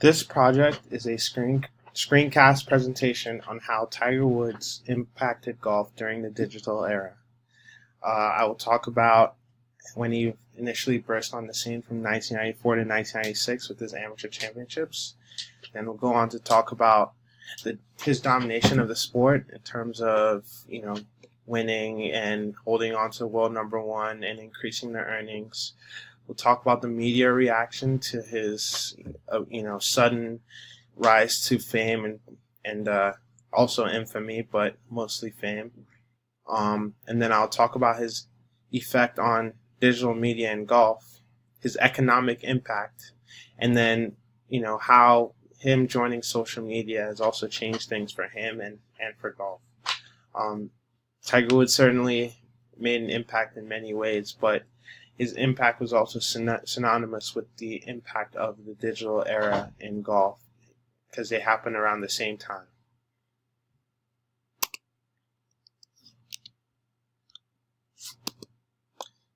This project is a screencast presentation on how Tiger Woods impacted golf during the digital era. I will talk about when he initially burst on the scene from 1994 to 1996 with his amateur championships. Then we'll go on to talk about his domination of the sport in terms of, winning and holding on to world number one and increasing their earnings. We'll talk about the media reaction to his, sudden rise to fame and also infamy, but mostly fame. And then I'll talk about his effect on digital media and golf, his economic impact, and then how him joining social media has also changed things for him and for golf. Tiger Woods certainly made an impact in many ways, but his impact was also synonymous with the impact of the digital era in golf because they happened around the same time.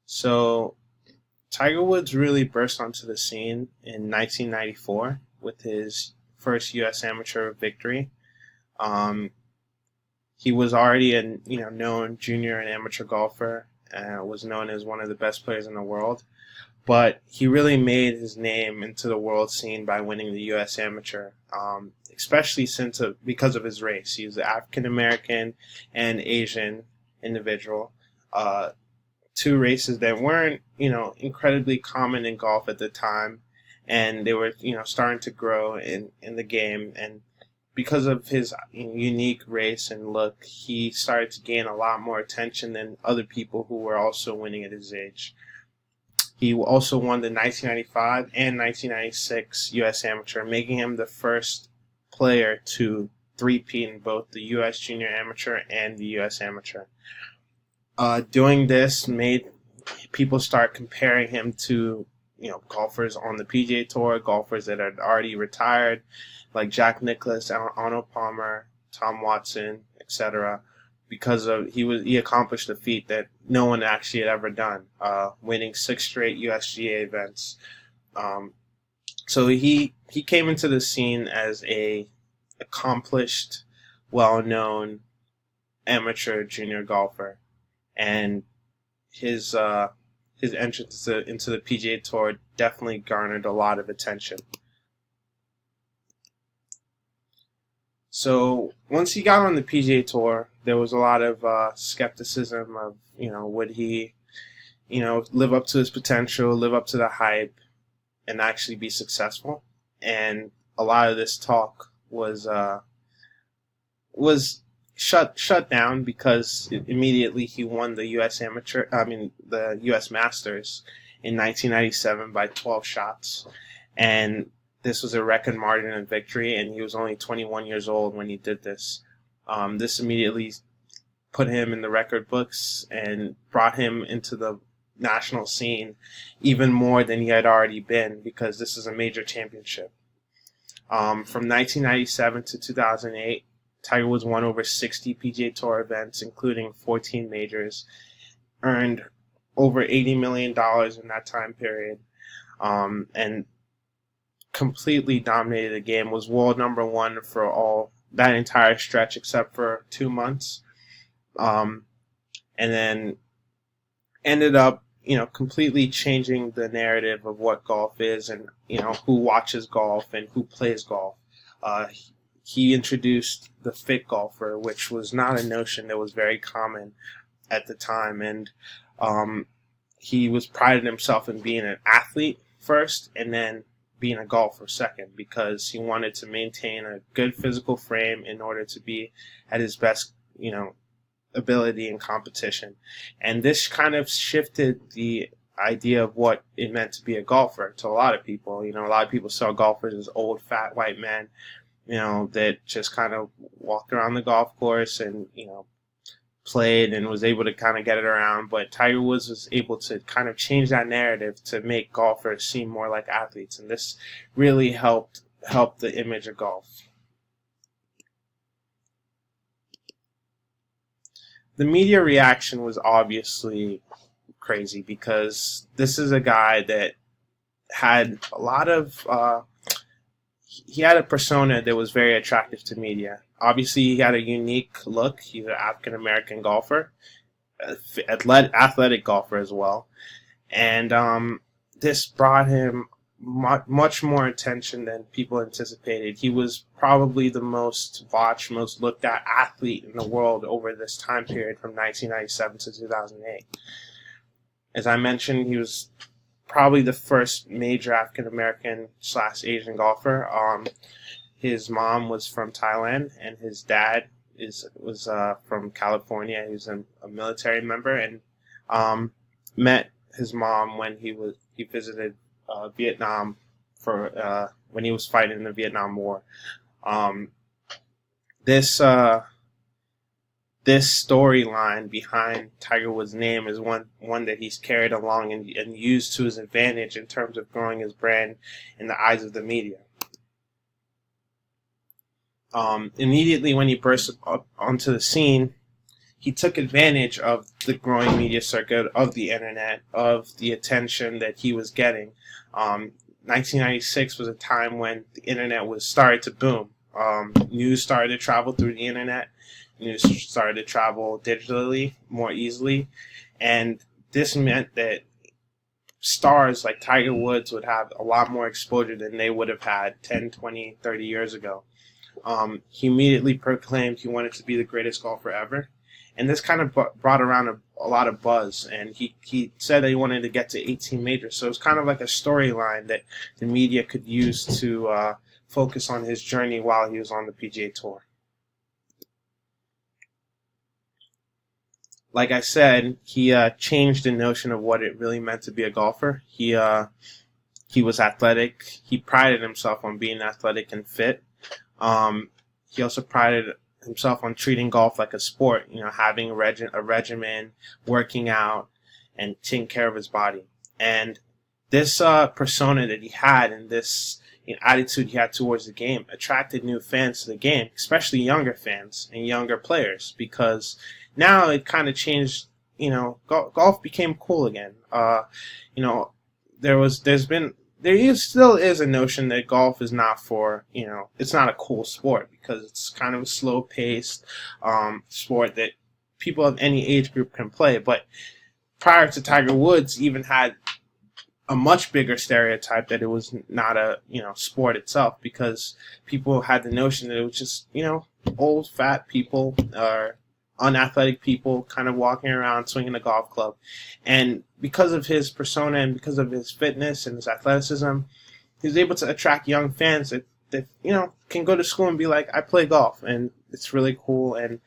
So Tiger Woods really burst onto the scene in 1994 with his first U.S. amateur victory. He was already a known junior and amateur golfer. Was known as one of the best players in the world, but he really made his name into the world scene by winning the U.S. Amateur, especially because of his race. He was an African American and Asian individual, two races that weren't incredibly common in golf at the time, and they were starting to grow in the game. And because of his unique race and look, he started to gain a lot more attention than other people who were also winning at his age. He also won the 1995 and 1996 U.S. Amateur, making him the first player to three-peat in both the U.S. Junior Amateur and the U.S. Amateur. Doing this made people start comparing him to golfers on the PGA Tour, golfers that had already retired, like Jack Nicklaus, Arnold Palmer, Tom Watson, etc. Because he accomplished a feat that no one actually had ever done, winning 6 straight USGA events. So he came into the scene as a accomplished, well-known amateur junior golfer, and his entrance into the PGA Tour definitely garnered a lot of attention. So once he got on the PGA Tour, there was a lot of skepticism of, would he, live up to his potential, live up to the hype, and actually be successful. And a lot of this talk was shut down because immediately he won the the U.S. Masters in 1997 by 12 shots, and this was a record margin of victory, and he was only 21 years old when he did this. This immediately put him in the record books and brought him into the national scene even more than he had already been, because this is a major championship. From 1997 to 2008, Tiger Woods won over 60 PGA Tour events, including 14 majors, earned over $80 million in that time period, and completely dominated the game, was world number one for all that entire stretch except for 2 months, and then ended up completely changing the narrative of what golf is and who watches golf and who plays golf. He introduced the fit golfer, which was not a notion that was very common at the time, and he was prided himself in being an athlete first and then being a golfer second, because he wanted to maintain a good physical frame in order to be at his best, ability in competition. And this kind of shifted the idea of what it meant to be a golfer to a lot of people. A lot of people saw golfers as old, fat white men, that just kind of walked around the golf course and, played and was able to kind of get it around. But Tiger Woods was able to kind of change that narrative to make golfers seem more like athletes, and this really helped the image of golf. The media reaction was obviously crazy because this is a guy that had a lot of he had a persona that was very attractive to media. Obviously, he had a unique look. He's an African American golfer, athletic golfer as well, and this brought him much more attention than people anticipated. He was probably the most watched, most looked at athlete in the world over this time period from 1997 to 2008. As I mentioned, he was probably the first major African American / Asian golfer. His mom was from Thailand, and his dad was from California. He was a military member, and met his mom when he visited Vietnam for when he was fighting in the Vietnam War. Um, this this storyline behind Tiger Woods' name is one that he's carried along and used to his advantage in terms of growing his brand in the eyes of the media. Immediately when he burst up onto the scene, he took advantage of the growing media circuit, of the internet, of the attention that he was getting. 1996 was a time when the internet was started to boom. News started to travel through the internet. News started to travel digitally more easily. And this meant that stars like Tiger Woods would have a lot more exposure than they would have had 10, 20, 30 years ago. He immediately proclaimed he wanted to be the greatest golfer ever. And this kind of brought around a lot of buzz. And he said that he wanted to get to 18 majors. So it's kind of like a storyline that the media could use to focus on his journey while he was on the PGA Tour. Like I said, he changed the notion of what it really meant to be a golfer. He was athletic. He prided himself on being athletic and fit. He also prided himself on treating golf like a sport, having a regimen, working out, and taking care of his body. And this persona that he had and this attitude he had towards the game attracted new fans to the game, especially younger fans and younger players, because now it kind of changed. Golf became cool again. There still is a notion that golf is not for, it's not a cool sport because it's kind of a slow-paced sport that people of any age group can play. But prior to Tiger Woods, even had a much bigger stereotype that it was not a, sport itself, because people had the notion that it was just, old, fat people or unathletic people kind of walking around swinging a golf club. And because of his persona and because of his fitness and his athleticism, he was able to attract young fans that can go to school and be like, I play golf, and it's really cool. And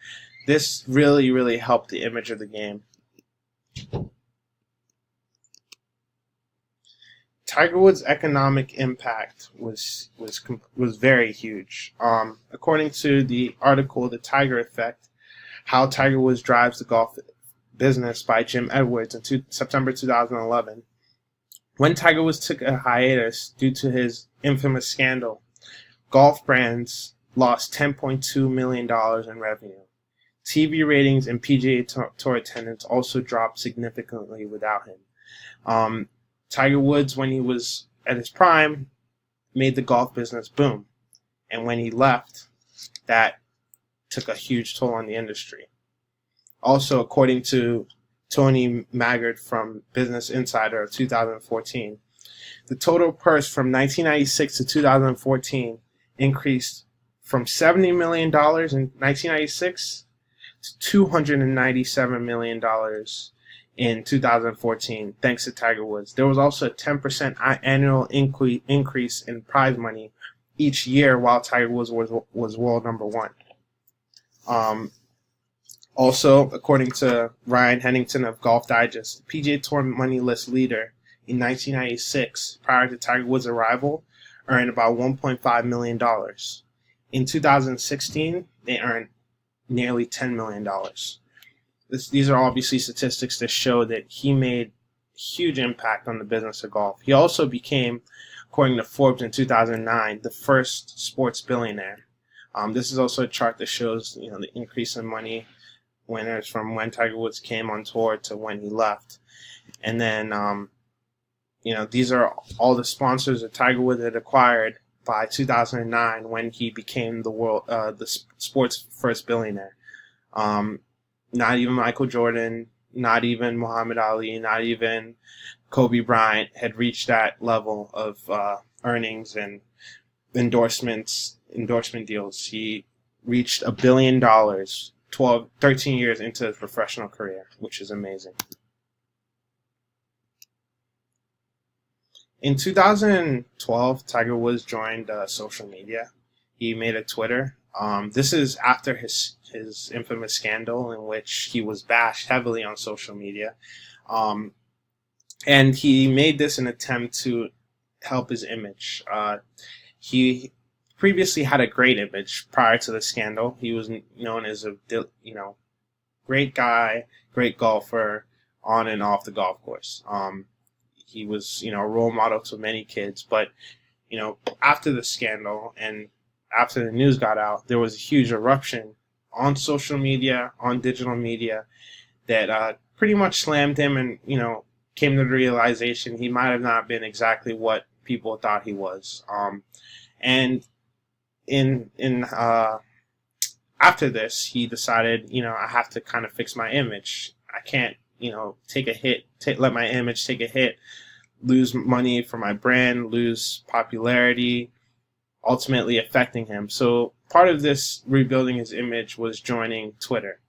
this really, really helped the image of the game. Tiger Woods' economic impact was very huge. According to the article, The Tiger Effect, How Tiger Woods Drives the Golf Business by Jim Edwards in September 2011. When Tiger Woods took a hiatus due to his infamous scandal, golf brands lost $10.2 million in revenue. TV ratings and PGA Tour attendance also dropped significantly without him. Tiger Woods, when he was at his prime, made the golf business boom. And when he left, that took a huge toll on the industry. Also, according to Tony Maggard from Business Insider of 2014, the total purse from 1996 to 2014 increased from $70 million in 1996 to $297 million in 2014, thanks to Tiger Woods. There was also a 10% annual increase in prize money each year while Tiger Woods was world number one. Also, according to Ryan Hennington of Golf Digest, PGA Tour money list leader in 1996, prior to Tiger Woods' arrival, earned about $1.5 million. In 2016, they earned nearly $10 million. These are obviously statistics that show that he made huge impact on the business of golf. He also became, according to Forbes in 2009, the first sports billionaire. This is also a chart that shows the increase in money winners from when Tiger Woods came on tour to when he left. And then, these are all the sponsors that Tiger Woods had acquired by 2009 when he became the sport's first billionaire. Not even Michael Jordan, not even Muhammad Ali, not even Kobe Bryant had reached that level of earnings and endorsement deals. He reached $1 billion 13 years into his professional career, which is amazing. In 2012, Tiger Woods joined social media. He made a Twitter. This is after his infamous scandal in which he was bashed heavily on social media. And he made this an attempt to help his image. He previously had a great image prior to the scandal. He was known as a great guy, great golfer on and off the golf course. He was a role model to many kids, but after the scandal and after the news got out, there was a huge eruption on social media, on digital media, that pretty much slammed him, and came to the realization he might have not been exactly what people thought he was. And after this, he decided, I have to kind of fix my image. I can't, take a hit, let my image take a hit, lose money for my brand, lose popularity, ultimately affecting him. So part of this rebuilding his image was joining Twitter.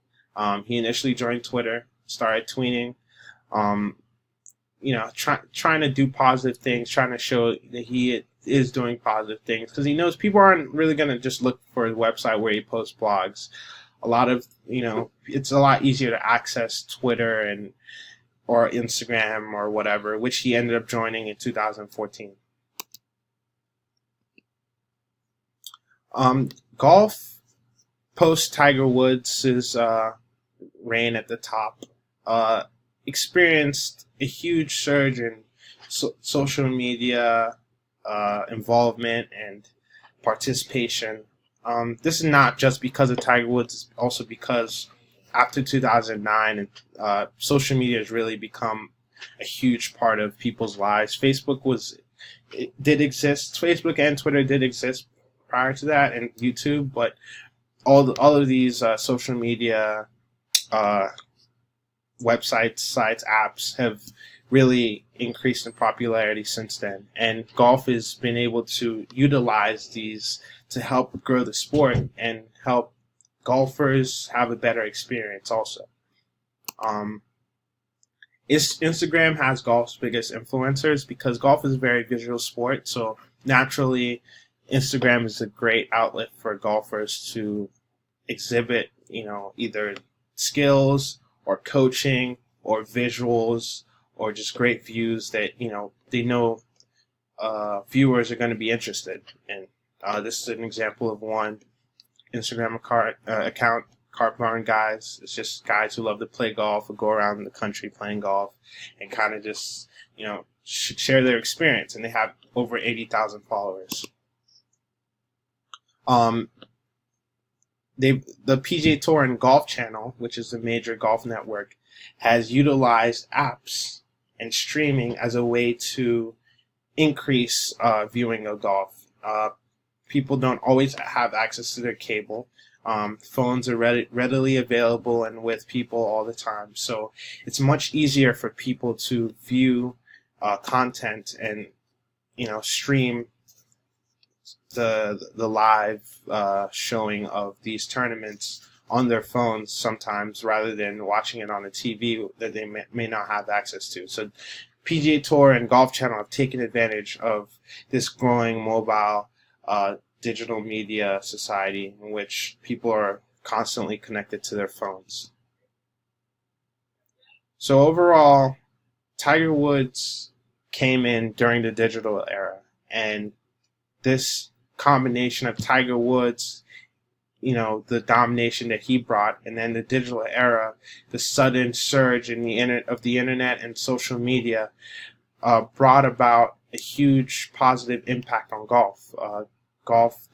He initially joined Twitter, started tweeting, trying to do positive things, trying to show that he is doing positive things, because he knows people aren't really going to just look for his website where he posts blogs. A lot of, it's a lot easier to access Twitter or Instagram or whatever, which he ended up joining in 2014. Golf, post Tiger Woods' reign at the top, experienced a huge surge in social media involvement and participation. This is not just because of Tiger Woods, it's also because after 2009, social media has really become a huge part of people's lives. Facebook and Twitter did exist prior to that, and YouTube, but all of these social media websites, sites, apps have really increased in popularity since then. And golf has been able to utilize these to help grow the sport and help golfers have a better experience also. Instagram has golf's biggest influencers because golf is a very visual sport, so naturally Instagram is a great outlet for golfers to exhibit, either skills or coaching or visuals or just great views that, they know viewers are going to be interested in. This is an example of one Instagram account, Carp Barn Guys. It's just guys who love to play golf or go around the country playing golf and kind of just, share their experience. And they have over 80,000 followers. The PGA Tour and Golf Channel, which is the major golf network, has utilized apps and streaming as a way to increase viewing of golf. People don't always have access to their cable. Phones are readily available and with people all the time, so it's much easier for people to view content and stream the live showing of these tournaments on their phones sometimes, rather than watching it on a TV that they may not have access to. So PGA Tour and Golf Channel have taken advantage of this growing mobile digital media society in which people are constantly connected to their phones. So overall, Tiger Woods came in during the digital era, and this combination of Tiger Woods, the domination that he brought, and then the digital era, the sudden surge in of the internet and social media, brought about a huge positive impact on golf.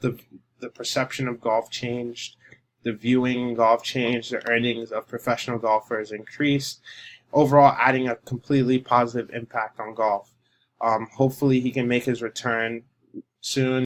The perception of golf changed, the viewing of golf changed, the earnings of professional golfers increased, overall adding a completely positive impact on golf. Hopefully he can make his return soon.